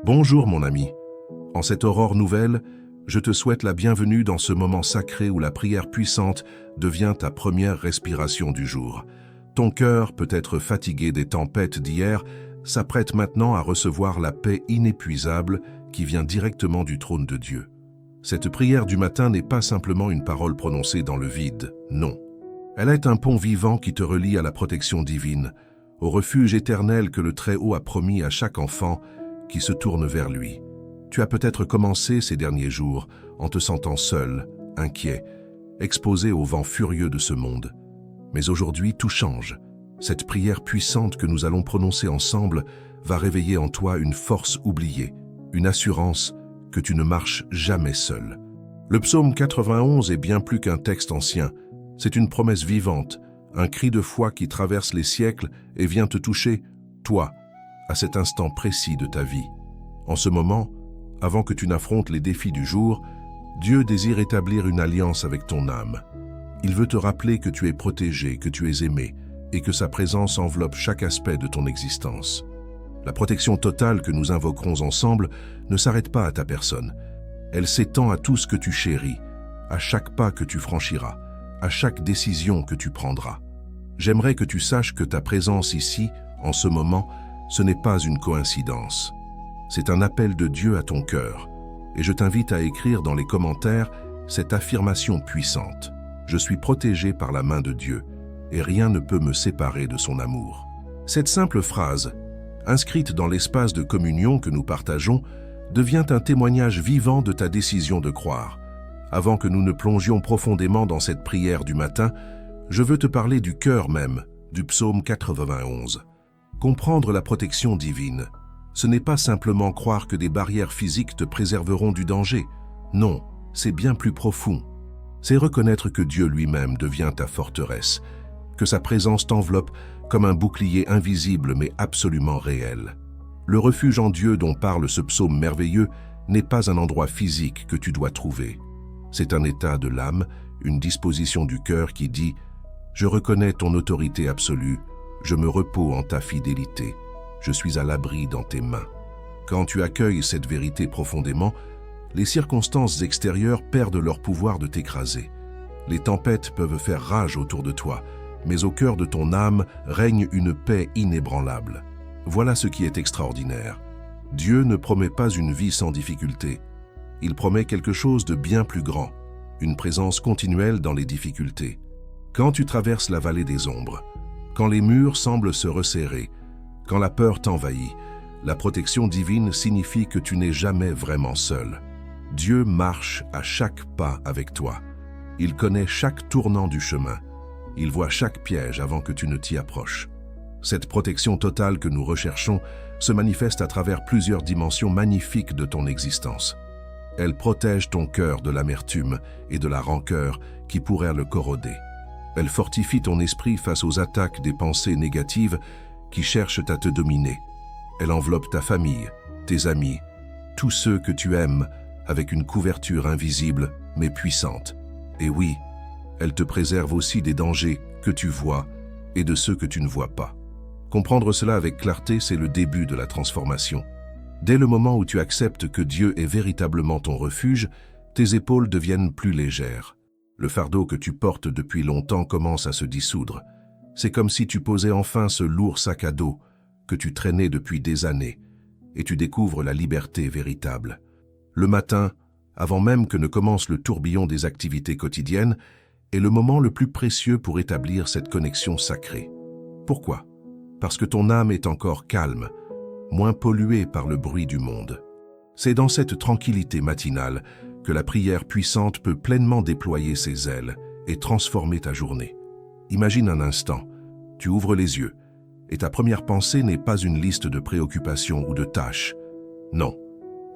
Bonjour mon ami. En cette aurore nouvelle, je te souhaite la bienvenue dans ce moment sacré où la prière puissante devient ta première respiration du jour. Ton cœur, peut-être fatigué des tempêtes d'hier, s'apprête maintenant à recevoir la paix inépuisable qui vient directement du trône de Dieu. Cette prière du matin n'est pas simplement une parole prononcée dans le vide, non. Elle est un pont vivant qui te relie à la protection divine, au refuge éternel que le Très-Haut a promis à chaque enfant qui se tourne vers lui. Tu as peut-être commencé ces derniers jours en te sentant seul, inquiet, exposé au vent furieux de ce monde. Mais aujourd'hui, tout change. Cette prière puissante que nous allons prononcer ensemble va réveiller en toi une force oubliée, une assurance que tu ne marches jamais seul. Le psaume 91 est bien plus qu'un texte ancien. C'est une promesse vivante, un cri de foi qui traverse les siècles et vient te toucher, toi, à cet instant précis de ta vie. En ce moment, avant que tu n'affrontes les défis du jour, Dieu désire établir une alliance avec ton âme. Il veut te rappeler que tu es protégé, que tu es aimé, et que sa présence enveloppe chaque aspect de ton existence. La protection totale que nous invoquerons ensemble ne s'arrête pas à ta personne. Elle s'étend à tout ce que tu chéris, à chaque pas que tu franchiras, à chaque décision que tu prendras. J'aimerais que tu saches que ta présence ici, en ce moment, ce n'est pas une coïncidence. C'est un appel de Dieu à ton cœur. Et je t'invite à écrire dans les commentaires cette affirmation puissante. Je suis protégé par la main de Dieu, et rien ne peut me séparer de son amour. Cette simple phrase, inscrite dans l'espace de communion que nous partageons, devient un témoignage vivant de ta décision de croire. Avant que nous ne plongions profondément dans cette prière du matin, je veux te parler du cœur même du psaume 91. Comprendre la protection divine, ce n'est pas simplement croire que des barrières physiques te préserveront du danger. Non, c'est bien plus profond. C'est reconnaître que Dieu lui-même devient ta forteresse, que sa présence t'enveloppe comme un bouclier invisible mais absolument réel. Le refuge en Dieu dont parle ce psaume merveilleux n'est pas un endroit physique que tu dois trouver. C'est un état de l'âme, une disposition du cœur qui dit « Je reconnais ton autorité absolue, je me repose en ta fidélité, je suis à l'abri dans tes mains. » Quand tu accueilles cette vérité profondément, les circonstances extérieures perdent leur pouvoir de t'écraser. Les tempêtes peuvent faire rage autour de toi, mais au cœur de ton âme règne une paix inébranlable. Voilà ce qui est extraordinaire. Dieu ne promet pas une vie sans difficulté. Il promet quelque chose de bien plus grand, une présence continuelle dans les difficultés. Quand tu traverses la vallée des ombres, quand les murs semblent se resserrer, quand la peur t'envahit, la protection divine signifie que tu n'es jamais vraiment seul. Dieu marche à chaque pas avec toi. Il connaît chaque tournant du chemin. Il voit chaque piège avant que tu ne t'y approches. Cette protection totale que nous recherchons se manifeste à travers plusieurs dimensions magnifiques de ton existence. Elle protège ton cœur de l'amertume et de la rancœur qui pourraient le corroder. Elle fortifie ton esprit face aux attaques des pensées négatives qui cherchent à te dominer. Elle enveloppe ta famille, tes amis, tous ceux que tu aimes avec une couverture invisible mais puissante. Et oui, elle te préserve aussi des dangers que tu vois et de ceux que tu ne vois pas. Comprendre cela avec clarté, c'est le début de la transformation. Dès le moment où tu acceptes que Dieu est véritablement ton refuge, tes épaules deviennent plus légères. Le fardeau que tu portes depuis longtemps commence à se dissoudre. C'est comme si tu posais enfin ce lourd sac à dos que tu traînais depuis des années, et tu découvres la liberté véritable. Le matin, avant même que ne commence le tourbillon des activités quotidiennes, est le moment le plus précieux pour établir cette connexion sacrée. Pourquoi? Parce que ton âme est encore calme, moins polluée par le bruit du monde. C'est dans cette tranquillité matinale que la prière puissante peut pleinement déployer ses ailes et transformer ta journée. Imagine un instant, tu ouvres les yeux, et ta première pensée n'est pas une liste de préoccupations ou de tâches. Non,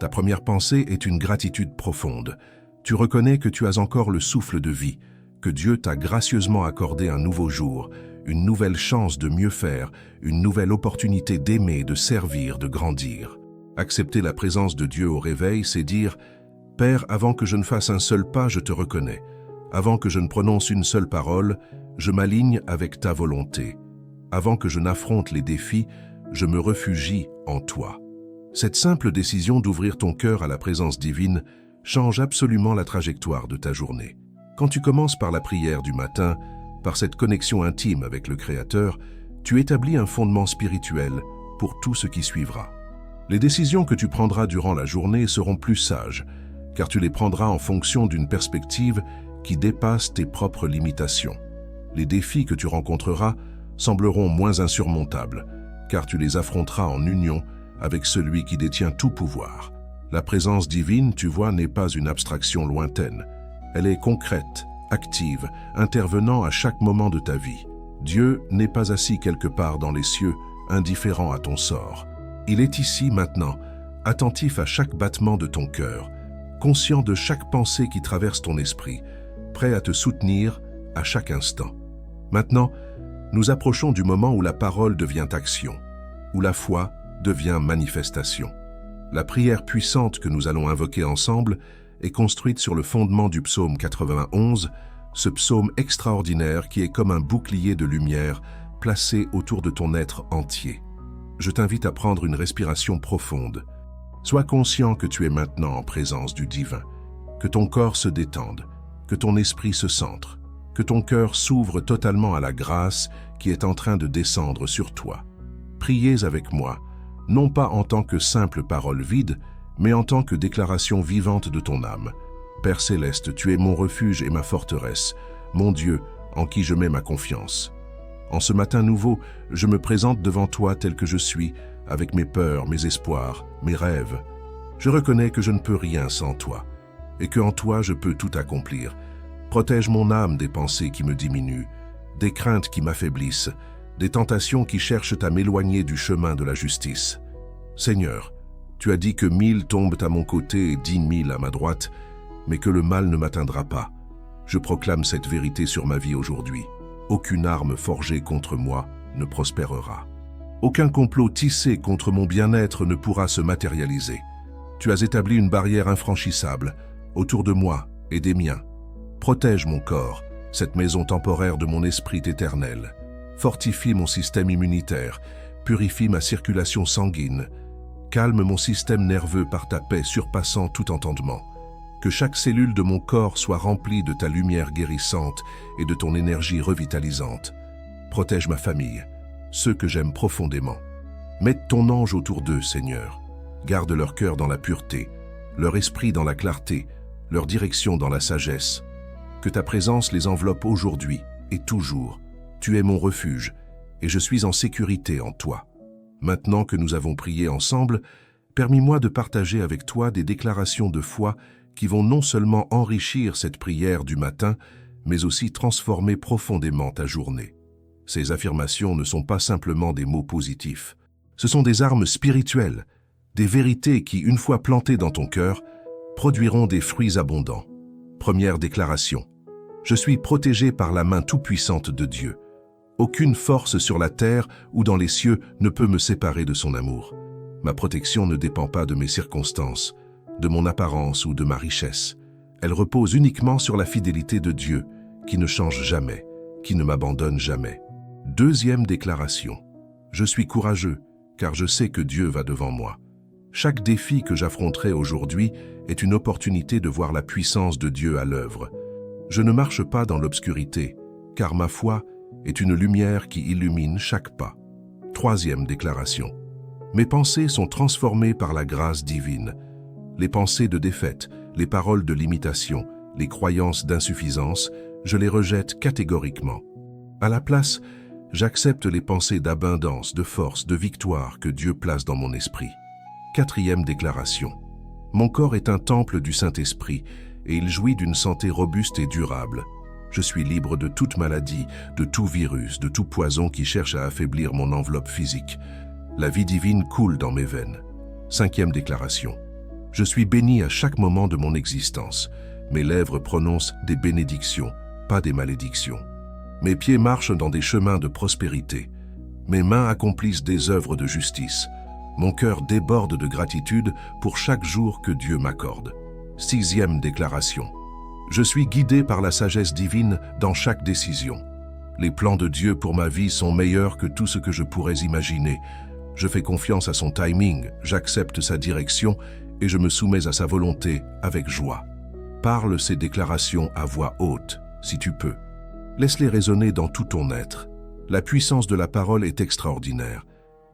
ta première pensée est une gratitude profonde. Tu reconnais que tu as encore le souffle de vie, que Dieu t'a gracieusement accordé un nouveau jour, une nouvelle chance de mieux faire, une nouvelle opportunité d'aimer, de servir, de grandir. Accepter la présence de Dieu au réveil, c'est dire « Père, avant que je ne fasse un seul pas, je te reconnais. Avant que je ne prononce une seule parole, je m'aligne avec ta volonté. Avant que je n'affronte les défis, je me réfugie en toi. » Cette simple décision d'ouvrir ton cœur à la présence divine change absolument la trajectoire de ta journée. Quand tu commences par la prière du matin, par cette connexion intime avec le Créateur, tu établis un fondement spirituel pour tout ce qui suivra. Les décisions que tu prendras durant la journée seront plus sages, car tu les prendras en fonction d'une perspective qui dépasse tes propres limitations. Les défis que tu rencontreras sembleront moins insurmontables, car tu les affronteras en union avec celui qui détient tout pouvoir. La présence divine, tu vois, n'est pas une abstraction lointaine. Elle est concrète, active, intervenant à chaque moment de ta vie. Dieu n'est pas assis quelque part dans les cieux, indifférent à ton sort. Il est ici maintenant, attentif à chaque battement de ton cœur, conscient de chaque pensée qui traverse ton esprit, prêt à te soutenir à chaque instant. Maintenant, nous approchons du moment où la parole devient action, où la foi devient manifestation. La prière puissante que nous allons invoquer ensemble est construite sur le fondement du psaume 91, ce psaume extraordinaire qui est comme un bouclier de lumière placé autour de ton être entier. Je t'invite à prendre une respiration profonde. Sois conscient que tu es maintenant en présence du divin, que ton corps se détende, que ton esprit se centre, que ton cœur s'ouvre totalement à la grâce qui est en train de descendre sur toi. Priez avec moi, non pas en tant que simple parole vide, mais en tant que déclaration vivante de ton âme. Père céleste, tu es mon refuge et ma forteresse, mon Dieu, en qui je mets ma confiance. En ce matin nouveau, je me présente devant toi tel que je suis, avec mes peurs, mes espoirs, mes rêves. Je reconnais que je ne peux rien sans toi, et que en toi je peux tout accomplir. Protège mon âme des pensées qui me diminuent, des craintes qui m'affaiblissent, des tentations qui cherchent à m'éloigner du chemin de la justice. Seigneur, tu as dit que 1000 tombent à mon côté et 10 000 à ma droite, mais que le mal ne m'atteindra pas. Je proclame cette vérité sur ma vie aujourd'hui. Aucune arme forgée contre moi ne prospérera. Aucun complot tissé contre mon bien-être ne pourra se matérialiser. Tu as établi une barrière infranchissable autour de moi et des miens. Protège mon corps, cette maison temporaire de mon esprit éternel. Fortifie mon système immunitaire, purifie ma circulation sanguine. Calme mon système nerveux par ta paix surpassant tout entendement. Que chaque cellule de mon corps soit remplie de ta lumière guérissante et de ton énergie revitalisante. Protège ma famille, ceux que j'aime profondément. Mette ton ange autour d'eux, Seigneur. Garde leur cœur dans la pureté, leur esprit dans la clarté, leur direction dans la sagesse. Que ta présence les enveloppe aujourd'hui et toujours. Tu es mon refuge et je suis en sécurité en toi. Maintenant que nous avons prié ensemble, permets-moi de partager avec toi des déclarations de foi qui vont non seulement enrichir cette prière du matin, mais aussi transformer profondément ta journée. Ces affirmations ne sont pas simplement des mots positifs. Ce sont des armes spirituelles, des vérités qui, une fois plantées dans ton cœur, produiront des fruits abondants. Première déclaration. Je suis protégé par la main tout-puissante de Dieu. Aucune force sur la terre ou dans les cieux ne peut me séparer de son amour. Ma protection ne dépend pas de mes circonstances, de mon apparence ou de ma richesse. Elle repose uniquement sur la fidélité de Dieu, qui ne change jamais, qui ne m'abandonne jamais. Deuxième déclaration. Je suis courageux, car je sais que Dieu va devant moi. Chaque défi que j'affronterai aujourd'hui est une opportunité de voir la puissance de Dieu à l'œuvre. Je ne marche pas dans l'obscurité, car ma foi est une lumière qui illumine chaque pas. Troisième déclaration. Mes pensées sont transformées par la grâce divine. Les pensées de défaite, les paroles de limitation, les croyances d'insuffisance, je les rejette catégoriquement. À la place, j'accepte les pensées d'abondance, de force, de victoire que Dieu place dans mon esprit. Quatrième déclaration. Mon corps est un temple du Saint-Esprit et il jouit d'une santé robuste et durable. Je suis libre de toute maladie, de tout virus, de tout poison qui cherche à affaiblir mon enveloppe physique. La vie divine coule dans mes veines. Cinquième déclaration. Je suis béni à chaque moment de mon existence. Mes lèvres prononcent des bénédictions, pas des malédictions. Mes pieds marchent dans des chemins de prospérité. Mes mains accomplissent des œuvres de justice. Mon cœur déborde de gratitude pour chaque jour que Dieu m'accorde. Sixième déclaration. Je suis guidé par la sagesse divine dans chaque décision. Les plans de Dieu pour ma vie sont meilleurs que tout ce que je pourrais imaginer. Je fais confiance à son timing, j'accepte sa direction et je me soumets à sa volonté avec joie. Parle ces déclarations à voix haute, si tu peux. Laisse-les résonner dans tout ton être. La puissance de la parole est extraordinaire.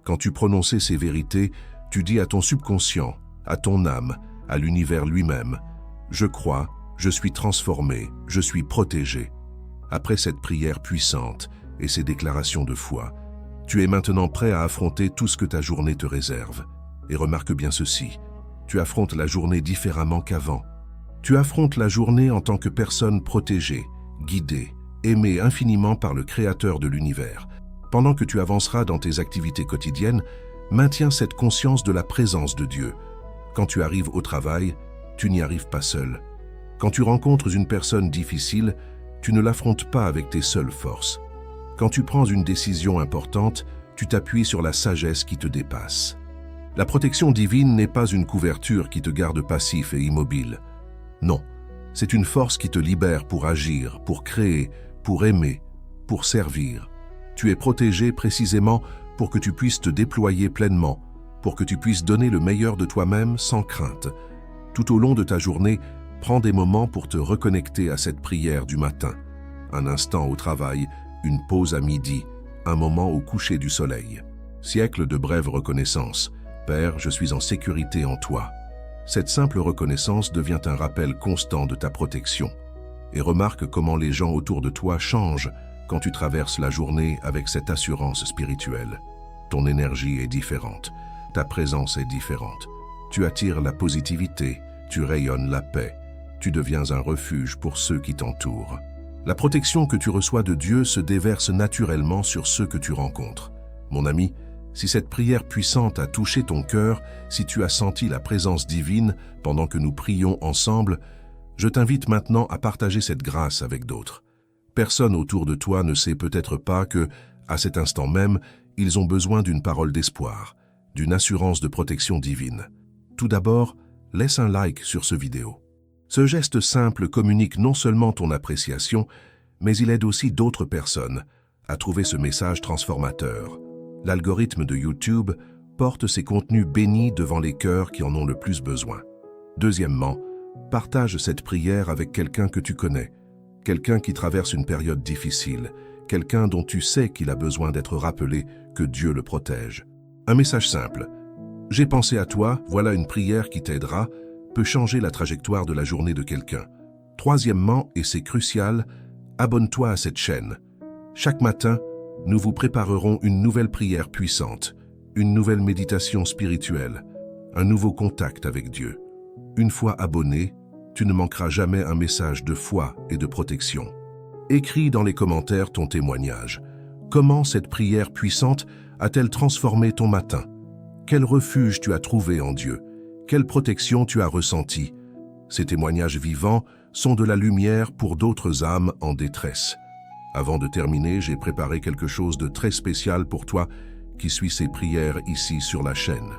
Quand tu prononces ces vérités, tu dis à ton subconscient, à ton âme, à l'univers lui-même, « Je crois, je suis transformé, je suis protégé. » Après cette prière puissante et ces déclarations de foi, tu es maintenant prêt à affronter tout ce que ta journée te réserve. Et remarque bien ceci, tu affrontes la journée différemment qu'avant. Tu affrontes la journée en tant que personne protégée, guidée, aimée infiniment par le Créateur de l'univers. Pendant que tu avanceras dans tes activités quotidiennes, maintiens cette conscience de la présence de Dieu. Quand tu arrives au travail, tu n'y arrives pas seul. Quand tu rencontres une personne difficile, tu ne l'affrontes pas avec tes seules forces. Quand tu prends une décision importante, tu t'appuies sur la sagesse qui te dépasse. La protection divine n'est pas une couverture qui te garde passif et immobile. Non, c'est une force qui te libère pour agir, pour créer, pour aimer, pour servir. Tu es protégé précisément pour que tu puisses te déployer pleinement, pour que tu puisses donner le meilleur de toi-même sans crainte. Tout au long de ta journée, prends des moments pour te reconnecter à cette prière du matin. Un instant au travail, une pause à midi, un moment au coucher du soleil. Siècle de brève reconnaissance. Père, je suis en sécurité en toi. Cette simple reconnaissance devient un rappel constant de ta protection. Et remarque comment les gens autour de toi changent quand tu traverses la journée avec cette assurance spirituelle. Ton énergie est différente, ta présence est différente. Tu attires la positivité, tu rayonnes la paix. Tu deviens un refuge pour ceux qui t'entourent. La protection que tu reçois de Dieu se déverse naturellement sur ceux que tu rencontres. Mon ami, si cette prière puissante a touché ton cœur, si tu as senti la présence divine pendant que nous prions ensemble, je t'invite maintenant à partager cette grâce avec d'autres. Personne autour de toi ne sait peut-être pas que, à cet instant même, ils ont besoin d'une parole d'espoir, d'une assurance de protection divine. Tout d'abord, laisse un like sur ce vidéo. Ce geste simple communique non seulement ton appréciation, mais il aide aussi d'autres personnes à trouver ce message transformateur. L'algorithme de YouTube porte ces contenus bénis devant les cœurs qui en ont le plus besoin. Deuxièmement, partage cette prière avec quelqu'un que tu connais, quelqu'un qui traverse une période difficile, quelqu'un dont tu sais qu'il a besoin d'être rappelé que Dieu le protège. Un message simple. J'ai pensé à toi, voilà une prière qui t'aidera, peut changer la trajectoire de la journée de quelqu'un. Troisièmement, et c'est crucial, abonne-toi à cette chaîne. Chaque matin, nous vous préparerons une nouvelle prière puissante, une nouvelle méditation spirituelle, un nouveau contact avec Dieu. Une fois abonné, tu ne manqueras jamais un message de foi et de protection. Écris dans les commentaires ton témoignage. Comment cette prière puissante a-t-elle transformé ton matin? Quel refuge tu as trouvé en Dieu? Quelle protection tu as ressentie? Ces témoignages vivants sont de la lumière pour d'autres âmes en détresse. Avant de terminer, j'ai préparé quelque chose de très spécial pour toi qui suis ces prières ici sur la chaîne.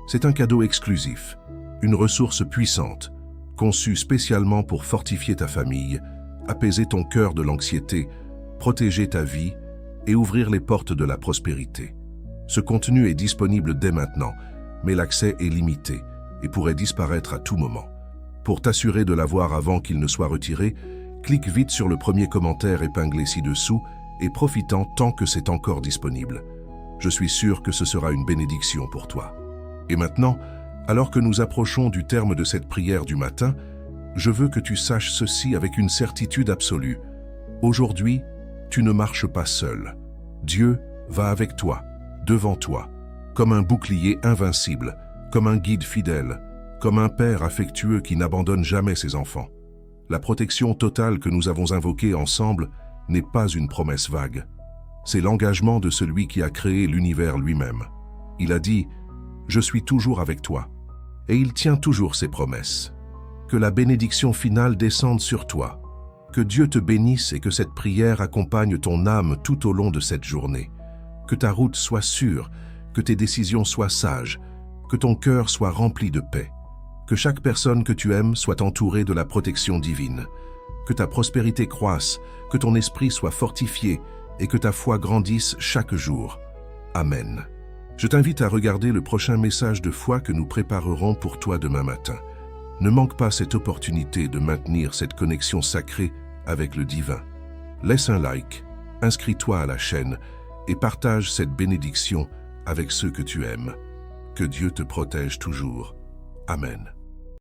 C'est un cadeau exclusif, une ressource puissante, conçue spécialement pour fortifier ta famille, apaiser ton cœur de l'anxiété, protéger ta vie et ouvrir les portes de la prospérité. Ce contenu est disponible dès maintenant, mais l'accès est limité et pourrait disparaître à tout moment. Pour t'assurer de l'avoir avant qu'il ne soit retiré, clique vite sur le premier commentaire épinglé ci-dessous et profitant tant que c'est encore disponible. Je suis sûr que ce sera une bénédiction pour toi. Et maintenant, alors que nous approchons du terme de cette prière du matin, je veux que tu saches ceci avec une certitude absolue. Aujourd'hui, tu ne marches pas seul. Dieu va avec toi, devant toi, comme un bouclier invincible, comme un guide fidèle, comme un père affectueux qui n'abandonne jamais ses enfants. La protection totale que nous avons invoquée ensemble n'est pas une promesse vague. C'est l'engagement de celui qui a créé l'univers lui-même. Il a dit « Je suis toujours avec toi » et il tient toujours ses promesses. Que la bénédiction finale descende sur toi. Que Dieu te bénisse et que cette prière accompagne ton âme tout au long de cette journée. Que ta route soit sûre, que tes décisions soient sages, que ton cœur soit rempli de paix. Que chaque personne que tu aimes soit entourée de la protection divine. Que ta prospérité croisse, que ton esprit soit fortifié et que ta foi grandisse chaque jour. Amen. Je t'invite à regarder le prochain message de foi que nous préparerons pour toi demain matin. Ne manque pas cette opportunité de maintenir cette connexion sacrée avec le divin. Laisse un like, inscris-toi à la chaîne et partage cette bénédiction avec ceux que tu aimes. Que Dieu te protège toujours. Amen.